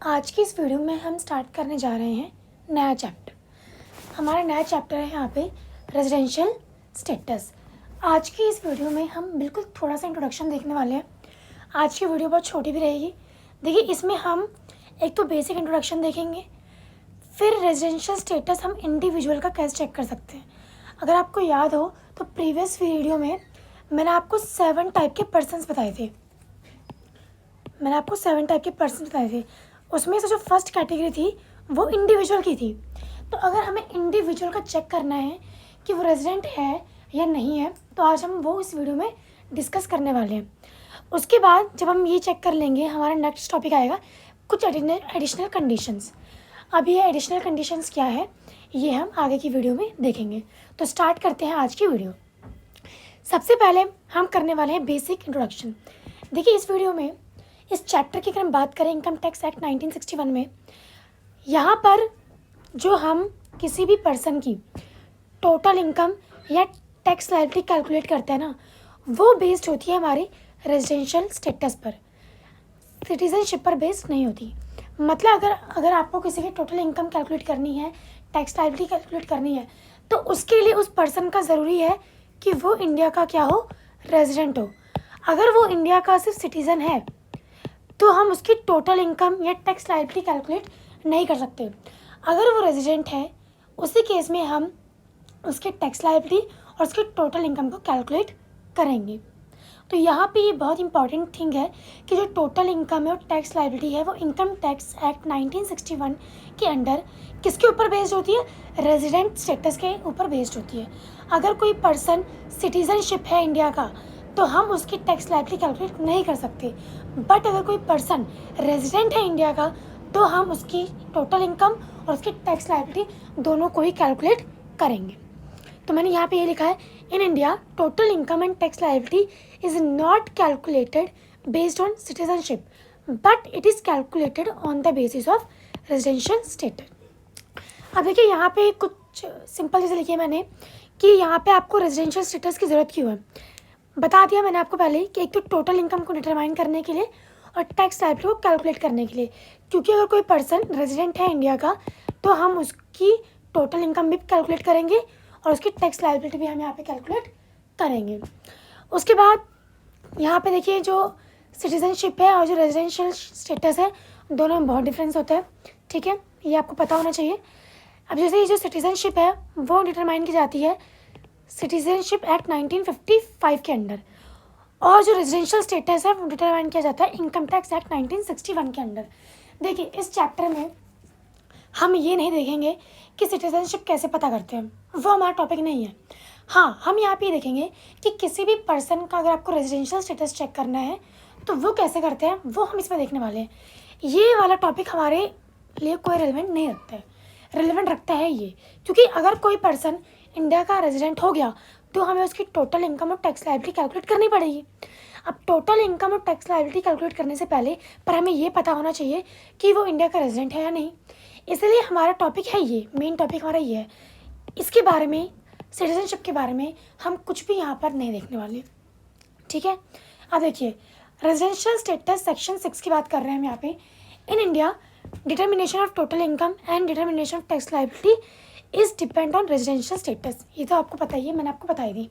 आज की इस वीडियो में हम स्टार्ट करने जा रहे हैं नया चैप्टर। हमारा नया चैप्टर है यहाँ पे रेजिडेंशियल स्टेटस। आज की इस वीडियो में हम बिल्कुल थोड़ा सा इंट्रोडक्शन देखने वाले हैं। आज की वीडियो बहुत छोटी भी रहेगी। देखिए, इसमें हम एक तो बेसिक इंट्रोडक्शन देखेंगे, फिर रेजिडेंशियल स्टेटस हम इंडिविजुअल का कैसे चेक कर सकते हैं। अगर आपको याद हो तो प्रीवियस वीडियो में मैंने आपको 7 टाइप के पर्सन्स बताए थे। उसमें से जो फर्स्ट कैटेगरी थी वो इंडिविजुअल की थी। तो अगर हमें इंडिविजुअल का चेक करना है कि वो रेजिडेंट है या नहीं है, तो आज हम वो इस वीडियो में डिस्कस करने वाले हैं। उसके बाद जब हम ये चेक कर लेंगे, हमारा नेक्स्ट टॉपिक आएगा कुछ एडिशनल कंडीशंस। अब ये एडिशनल कंडीशंस क्या है, ये हम आगे की वीडियो में देखेंगे। तो स्टार्ट करते हैं आज की वीडियो। सबसे पहले हम करने वाले हैं बेसिक इंट्रोडक्शन। देखिए, इस वीडियो में इस चैप्टर की अगर हम बात करें इनकम टैक्स एक्ट 1961 में, यहाँ पर जो हम किसी भी पर्सन की टोटल इनकम या टैक्स लायबिलिटी कैलकुलेट करते हैं ना, वो बेस्ड होती है हमारे रेजिडेंशियल स्टेटस पर, सिटीजनशिप पर बेस्ड नहीं होती। मतलब अगर आपको किसी की टोटल इनकम कैलकुलेट करनी है, टैक्स लायबिलिटी कैलकुलेट करनी है, तो उसके लिए उस पर्सन का ज़रूरी है कि वो इंडिया का क्या हो, रेजिडेंट हो। अगर वो इंडिया का सिर्फ सिटीज़न है तो हम उसकी टोटल इनकम या टैक्स लायबिलिटी कैलकुलेट नहीं कर सकते। अगर वो रेजिडेंट है, उसी केस में हम उसके टैक्स लायबिलिटी और उसके टोटल इनकम को कैलकुलेट करेंगे। तो यहाँ पे ये बहुत इंपॉर्टेंट थिंग है कि जो टोटल इनकम है और टैक्स लायबिलिटी है वो इनकम टैक्स एक्ट 1961 के अंडर किसके ऊपर बेस्ड होती है, रेजिडेंट स्टेटस के ऊपर बेस्ड होती है। अगर कोई पर्सन सिटीजनशिप है इंडिया का, तो हम उसकी टैक्स लायबिलिटी कैलकुलेट नहीं कर सकते। बट अगर कोई पर्सन रेजिडेंट है इंडिया का, तो हम उसकी टोटल इनकम और उसकी टैक्स लायबिलिटी दोनों को ही कैलकुलेट करेंगे। तो मैंने यहाँ पे ये लिखा है, in India total income and tax liability is not calculated based on citizenship, but it is calculated on the basis of residential status. अब देखिए, यहाँ पे कुछ सिंपल चीज़ें लिखी है मैंने कि यहाँ पे आपको रेजिडेंशियल स्टेटस की ज़रूरत क्यों है। बता दिया मैंने आपको पहले ही कि एक तो टोटल इनकम को डिटरमाइन करने के लिए और टैक्स लायबिलिटी को कैलकुलेट करने के लिए, क्योंकि अगर कोई पर्सन रेजिडेंट है इंडिया का, तो हम उसकी टोटल इनकम भी कैलकुलेट करेंगे और उसकी टैक्स लायबिलिटी भी हम यहाँ पे कैलकुलेट करेंगे। उसके बाद यहाँ पे देखिए, जो सिटीजनशिप है और जो रेजिडेंशियल स्टेटस है, दोनों में बहुत डिफरेंस होता है। ठीक है, ये आपको पता होना चाहिए। अब जैसे ये जो सिटीजनशिप है वो डिटरमाइन की जाती है सिटीजनशिप एक्ट 1955 के अंडर, और जो रेजिडेंशियल स्टेटस है वो डिटरमाइन किया जाता है इनकम टैक्स एक्ट 1961 के अंडर। देखिए, इस चैप्टर में हम ये नहीं देखेंगे कि सिटीजनशिप कैसे पता करते हैं, वो हमारा टॉपिक नहीं है। हाँ, हम यहाँ पे ये देखेंगे कि किसी भी पर्सन का अगर आपको रेजिडेंशियल स्टेटस चेक करना है तो वो कैसे करते हैं, वो हम इसमें देखने वाले हैं। ये वाला टॉपिक हमारे लिए कोई रेलिवेंट नहीं रखता है। रेलिवेंट रखता है ये, क्योंकि अगर कोई पर्सन इंडिया का रेजिडेंट हो गया तो हमें उसकी टोटल इनकम और टैक्स लायबिलिटी कैलकुलेट करनी पड़ेगी। अब टोटल इनकम और टैक्स लायबिलिटी कैलकुलेट करने से पहले पर हमें ये पता होना चाहिए कि वो इंडिया का रेजिडेंट है या नहीं। इसलिए हमारा टॉपिक है ये, मेन टॉपिक हमारा ये है। इसके बारे में, सिटीजनशिप के बारे में हम कुछ भी यहाँ पर नहीं देखने वाले। ठीक है, अब देखिए, रेजिडेंशियल स्टेटस सेक्शन 6 की बात कर रहे हैं हम यहाँ पे। In India determination of total income and determination of tax liability is depend on residential status. ये तो आपको पता ही है, मैंने आपको बताई दी।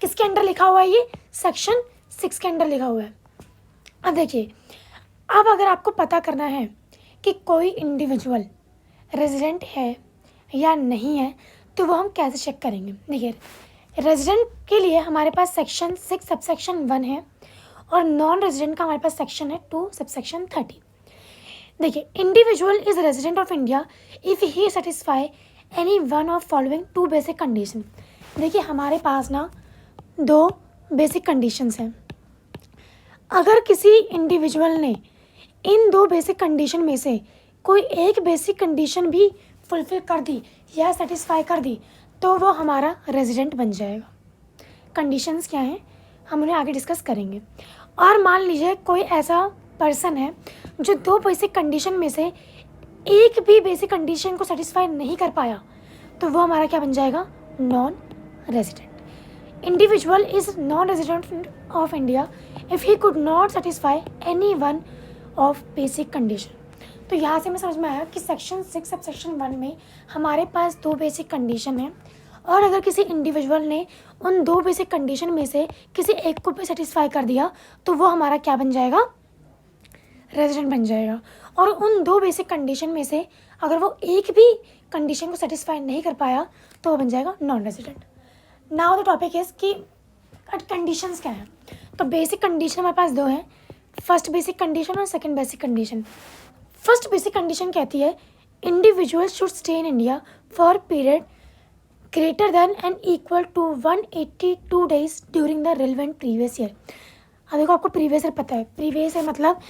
किसके अंडर लिखा हुआ है, ये सेक्शन 6 के अंडर लिखा हुआ है। अब देखिए, अब अगर आपको पता करना है कि कोई इंडिविजुअल रेजिडेंट है या नहीं है, तो वो हम कैसे चेक करेंगे। देखिए, रेजिडेंट के लिए हमारे पास सेक्शन 6 सबसेक्शन 1 है और नॉन रेजिडेंट का हमारे पास सेक्शन है 2 सबसेक्शन 30। देखिए, individual is resident of India if he satisfy any one of following 2 basic condition. देखिए, हमारे पास ना 2 बेसिक कंडीशंस हैं। अगर किसी इंडिविजुअल ने इन 2 बेसिक कंडीशन में से कोई एक बेसिक कंडीशन भी फुलफिल कर दी या सेटिस्फाई कर दी, तो वो हमारा रेजिडेंट बन जाएगा। कंडीशंस क्या हैं, हम उन्हें आगे डिस्कस करेंगे। और मान लीजिए कोई ऐसा पर्सन है जो 2 बेसिक कंडीशन में से एक भी बेसिक कंडीशन को सेटिस्फाई नहीं कर पाया, तो वो हमारा क्या बन जाएगा, non resident. Individual is non resident of India if he could not satisfy any one of basic condition. तो यहाँ से मैं समझ में आया कि सेक्शन 6 सब सेक्शन 1 में हमारे पास 2 बेसिक कंडीशन है, और अगर किसी इंडिविजुअल ने उन 2 बेसिक कंडीशन में से किसी एक को भी सेटिस्फाई कर दिया तो वो हमारा क्या बन जाएगा, रेजिडेंट बन जाएगा। और उन 2 बेसिक कंडीशन में से अगर वो एक भी कंडीशन को सेटिस्फाई नहीं कर पाया तो वो बन जाएगा non resident. Now the topic is कि कंडीशंस क्या हैं। तो बेसिक कंडीशन हमारे पास 2 हैं, फर्स्ट बेसिक कंडीशन और second basic condition. First basic condition कहती है individual should stay in India for period greater than and equal to 182 days during the relevant previous year. अब देखो आपको प्रीवियस ईयर पता है, प्रीवियस ईयर मतलब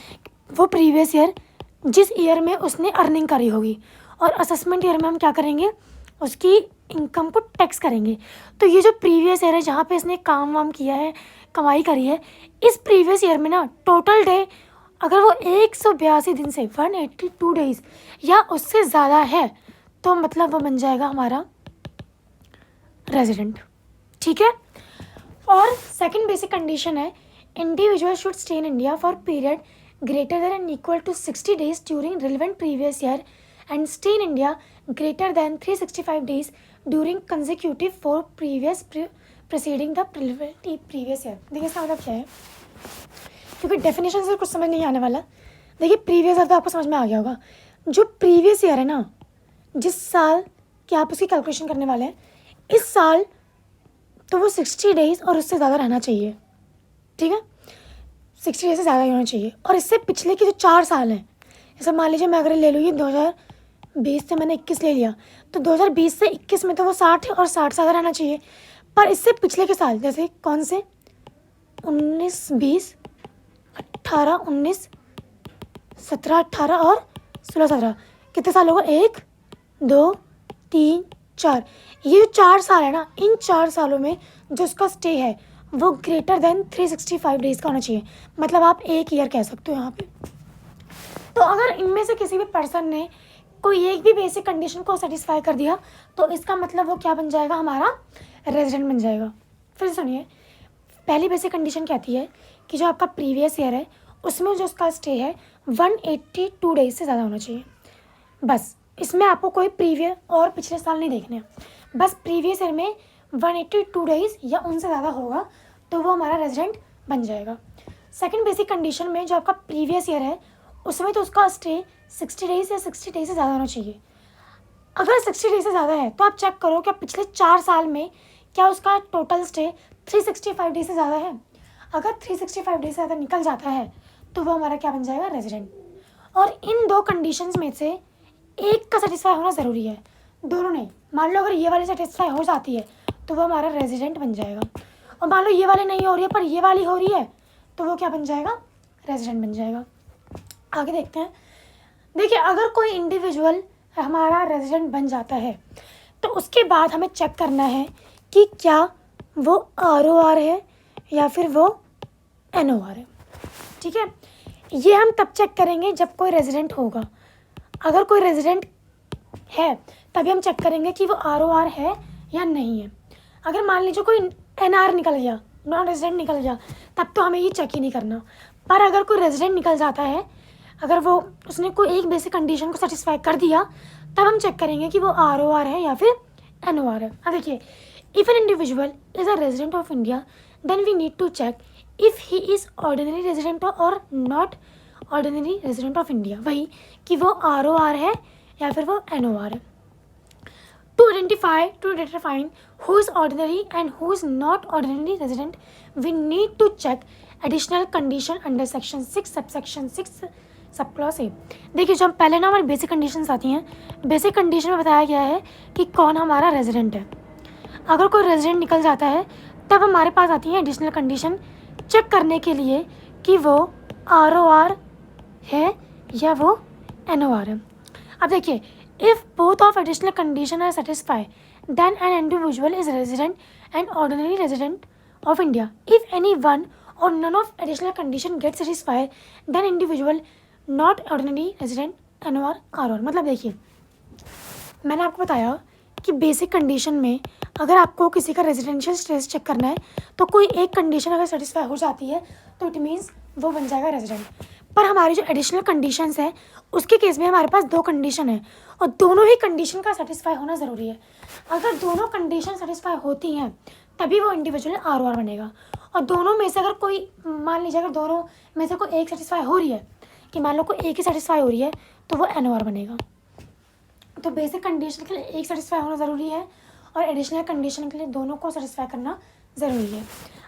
वो प्रीवियस ईयर जिस ईयर में उसने अर्निंग करी होगी, और असेसमेंट ईयर में हम क्या करेंगे, उसकी इनकम को टैक्स करेंगे। तो ये जो प्रीवियस ईयर है जहाँ पे इसने काम वाम किया है, कमाई करी है, इस प्रीवियस ईयर में ना टोटल डे अगर वो 182 दिन से 182 डेज या उससे ज़्यादा है तो मतलब वो बन जाएगा हमारा रेजिडेंट। ठीक है। और सेकंड बेसिक कंडीशन है individual should stay in India for period greater than and equal to 60 days during relevant previous year and stay in India greater than 365 days during consecutive 4 previous preceding the previous year। देखिए इसका मतलब क्या है, क्योंकि definition से कुछ समझ नहीं आने वाला। देखिए प्रीवियस ईयर तो आपको समझ में आ गया होगा, जो प्रीवियस ईयर है ना, जिस साल की आप उसकी कैलकुलेशन करने वाले हैं, इस साल तो वो 60 डेज और उससे ज़्यादा रहना चाहिए। ठीक है, 60 डेज से ज़्यादा ही होना चाहिए। और इससे पिछले के जो 4 साल हैं, जैसे मान लीजिए मैं अगर ले लूँगी 2020 से मैंने 21 ले लिया, तो 2020 से 21 में तो वो 60 है और 60 से ज़्यादा रहना चाहिए। पर इससे पिछले के साल जैसे कौन से 19 20 18 19 17 18 और 16 17 कितने साल होगा, 1 2 3 4, ये जो 4 साल है ना, इन 4 सालों में जो उसका स्टे है वो ग्रेटर देन 365 डेज़ का होना चाहिए। मतलब आप 1 ईयर कह सकते हो यहाँ पे। तो अगर इनमें से किसी भी पर्सन ने कोई एक भी बेसिक कंडीशन को सेटिस्फाई कर दिया तो इसका मतलब वो क्या बन जाएगा, हमारा रेजिडेंट बन जाएगा। फिर सुनिए, पहली बेसिक कंडीशन कहती है कि जो आपका प्रीवियस ईयर है उसमें जो उसका स्टे है 182 डेज से ज़्यादा होना चाहिए। बस इसमें आपको कोई प्रीवियस और पिछले साल नहीं देखने, बस प्रीवियस ईयर में 182 डेज या उनसे ज़्यादा होगा तो वो हमारा रेजिडेंट बन जाएगा। सेकंड बेसिक कंडीशन में जो आपका प्रीवियस ईयर है उसमें तो उसका स्टे 60 डेज या 60 डेज से ज़्यादा होना चाहिए। अगर 60 डेज से ज़्यादा है तो आप चेक करो क्या पिछले 4 साल में क्या उसका टोटल स्टे 365 डेज से ज़्यादा है। अगर 365 डेज से ज़्यादा निकल जाता है तो वो हमारा क्या बन जाएगा, रेजिडेंट। और इन 2 कंडीशंस में से एक का सेटिस्फाई होना ज़रूरी है, दोनों नहीं। मान लो अगर ये वाली सेटिस्फाई हो जाती है तो वो हमारा रेजिडेंट बन जाएगा, और मान लो ये वाली नहीं हो रही है पर ये वाली हो रही है तो वो क्या बन जाएगा, रेजिडेंट बन जाएगा। आगे देखते हैं। देखिए अगर कोई इंडिविजुअल हमारा रेजिडेंट बन जाता है तो उसके बाद हमें चेक करना है कि क्या वो ROR है या फिर वो NOR है। ठीक है, ये हम तब चेक करेंगे जब कोई रेजिडेंट होगा। अगर कोई रेजिडेंट है तभी हम चेक करेंगे कि वो ROR है या नहीं है। अगर मान लीजिए कोई NR निकल गया, नॉन रेजिडेंट निकल गया, तब तो हमें ये चेक ही नहीं करना। पर अगर कोई रेजिडेंट निकल जाता है, अगर वो उसने कोई एक बेसिक कंडीशन को सेटिस्फाई कर दिया, तब हम चेक करेंगे कि वो ROR है या फिर NOR है। अब देखिए, if an individual is a resident of India then we need to check if he is ordinary resident और not ordinary resident of India. वही कि वो ROR है या फिर वो NOR है। To determine who is ordinary and who is not ordinary resident, we need to check additional condition under section 6 subsection 6 subclause A। देखिए जब पहले ना हमारी बेसिक कंडीशंस आती हैं, बेसिक कंडीशन में बताया गया है कि कौन हमारा रेजिडेंट है। अगर कोई रेजिडेंट निकल जाता है तब हमारे पास आती है एडिशनल कंडीशन चेक करने के लिए कि वो ROR है या वो NOR है। अब देखिए, if both of additional condition are satisfied, then an individual is resident and ordinary resident of India. If any one or none of additional condition gets satisfied, then individual not ordinary resident NOR ROR। मतलब देखिए, मैंने आपको बताया कि basic condition में अगर आपको किसी का रेजिडेंशियल स्टेटस चेक करना है तो कोई एक कंडीशन अगर सेटिस्फाई हो जाती है तो इट मीन्स वो बन जाएगा रेजिडेंट। पर हमारी जो एडिशनल कंडीशंस है उसके केस में हमारे पास 2 कंडीशन है और दोनों ही कंडीशन का सेटिस्फाई होना ज़रूरी है। अगर दोनों कंडीशन सेटिस्फाई होती हैं तभी वो इंडिविजुअल ROR बनेगा। और दोनों में से अगर कोई, मान लीजिए अगर दोनों में से कोई एक सेटिस्फाई हो रही है, कि मान लो कोई एक ही सेटिस्फाई हो रही है, तो वो NOR बनेगा। तो बेसिक कंडीशन के लिए एक सेटिस्फाई होना ज़रूरी है और एडिशनल कंडीशन के लिए दोनों को सेटिस्फाई करना ज़रूरी है।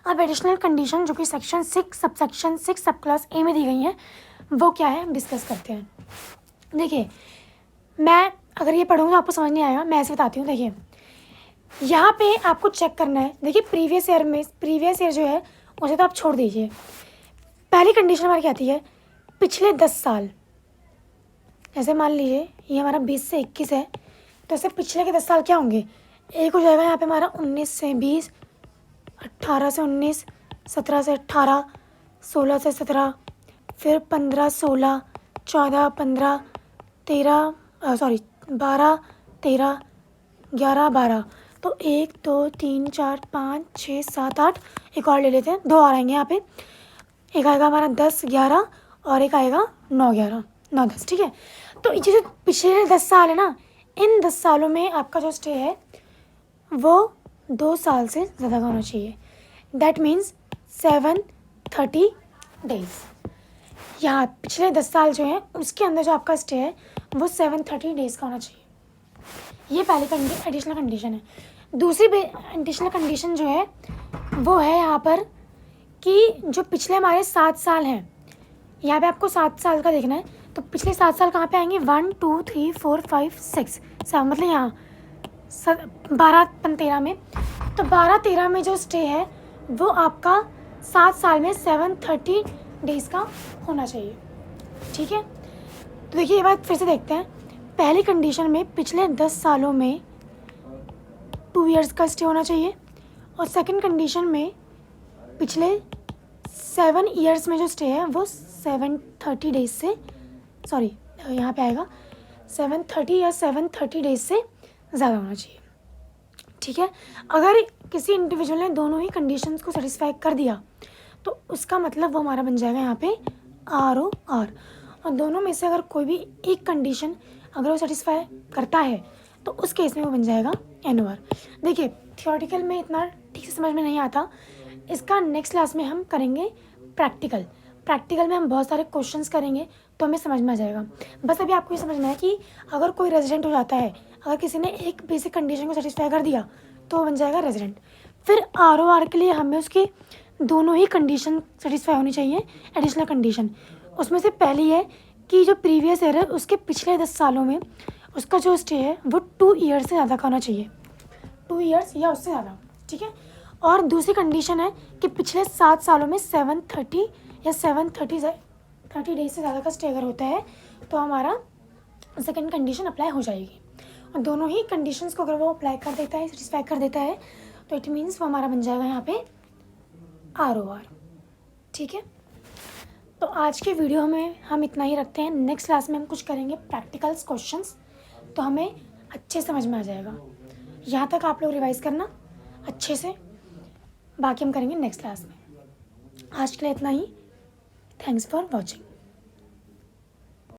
अब एडिशनल कंडीशन जो कि सेक्शन 6 सबसेक्शन 6 सब क्लास ए में दी गई हैं, वो क्या है डिस्कस करते हैं। देखिए, मैं अगर ये पढ़ूँगा आपको समझ नहीं आएगा, मैं ऐसे बताती हूँ। देखिए, यहाँ पे आपको चेक करना है। देखिए, प्रीवियस ईयर जो है उसे तो आप छोड़ दीजिए। पहली कंडीशन हमारी क्या आती है, पिछले 10 साल। जैसे मान लीजिए ये हमारा 20 से 21 है, तो ऐसे पिछले के 10 साल क्या होंगे, एक हो जाएगा यहाँ पे हमारा 19 से 20, 18 से 19, 17 से 18, 16 से 17, फिर 15, 16, 14, 15, 13 12, 13, 11, 12। तो 1 2 3 4 5 6 7 8, एक और ले लेते हैं, 2 और आएंगे यहाँ पे। एक आएगा हमारा 10 11 और एक आएगा 9 11 9 10, ठीक है। तो ये जो पिछले 10 साल है ना, इन 10 सालों में आपका जो स्टे है वो 2 साल से ज़्यादा का होना चाहिए। That means 730 days. यहाँ पिछले 10 साल जो है उसके अंदर जो आपका स्टे है वो 730 डेज़ का होना चाहिए। ये पहली एडिशनल कंडीशन है। दूसरी एडिशनल कंडीशन जो है वो है यहाँ पर कि जो पिछले हमारे 7 साल हैं, यहाँ पे आपको 7 साल का देखना है। तो पिछले 7 साल कहाँ पे आएंगे, 1 2 3 4 5 6 7, मतलब यहाँ 12 13 में। तो 12 13 में जो स्टे है वो आपका 7 साल में 730 डेज़ का होना चाहिए, ठीक है। तो देखिए, ये बात फिर से देखते हैं। पहली कंडीशन में पिछले 10 सालों में 2 इयर्स का स्टे होना चाहिए और सेकंड कंडीशन में पिछले 7 इयर्स में जो स्टे है वो 730 डेज से, सॉरी यहाँ पे आएगा 730 या 730 डेज से ज़्यादा होना चाहिए, ठीक है। अगर किसी इंडिविजुअल ने दोनों ही कंडीशंस को सेटिस्फाई कर दिया तो उसका मतलब वो हमारा बन जाएगा यहाँ पे ROR। और दोनों में से अगर कोई भी एक कंडीशन अगर वो सेटिस्फाई करता है तो उस केस में वो बन जाएगा NOR। देखिए, थियोरेटिकल में इतना ठीक से समझ में नहीं आता, इसका नेक्स्ट क्लास में हम करेंगे प्रैक्टिकल में हम बहुत सारे क्वेश्चंस करेंगे तो हमें समझ में आ जाएगा। बस अभी आपको ये समझना है कि अगर कोई रेजिडेंट हो जाता है, अगर किसी ने एक बेसिक कंडीशन को सेटिस्फाई कर दिया तो वो बन जाएगा रेजिडेंट। फिर ROR के लिए हमें उसकी दोनों ही कंडीशन सेटिस्फाई होनी चाहिए, एडिशनल कंडीशन। उसमें से पहली है कि जो प्रीवियस ईयर है उसके पिछले 10 सालों में उसका जो स्टे है वो 2 ईयर से ज़्यादा का होना चाहिए, 2 ईयर्स या उससे ज़्यादा, ठीक है। और दूसरी कंडीशन है कि पिछले 7 सालों में 730 या 730 डेज से ज़्यादा का स्टे अगर होता है तो हमारा सेकंड कंडीशन अप्लाई हो जाएगी। और दोनों ही कंडीशंस को अगर वो अप्लाई कर देता है, सेटिस्फाई कर देता है, तो इट मीन्स वो हमारा बन जाएगा यहाँ पे ROR, ठीक है। तो आज के वीडियो में हम इतना ही रखते हैं। नेक्स्ट क्लास में हम कुछ करेंगे प्रैक्टिकल्स क्वेश्चंस, तो हमें अच्छे समझ में आ जाएगा। यहाँ तक आप लोग रिवाइज़ करना अच्छे से, बाकी हम करेंगे नेक्स्ट क्लास में। आज के लिए इतना ही। Thanks for watching.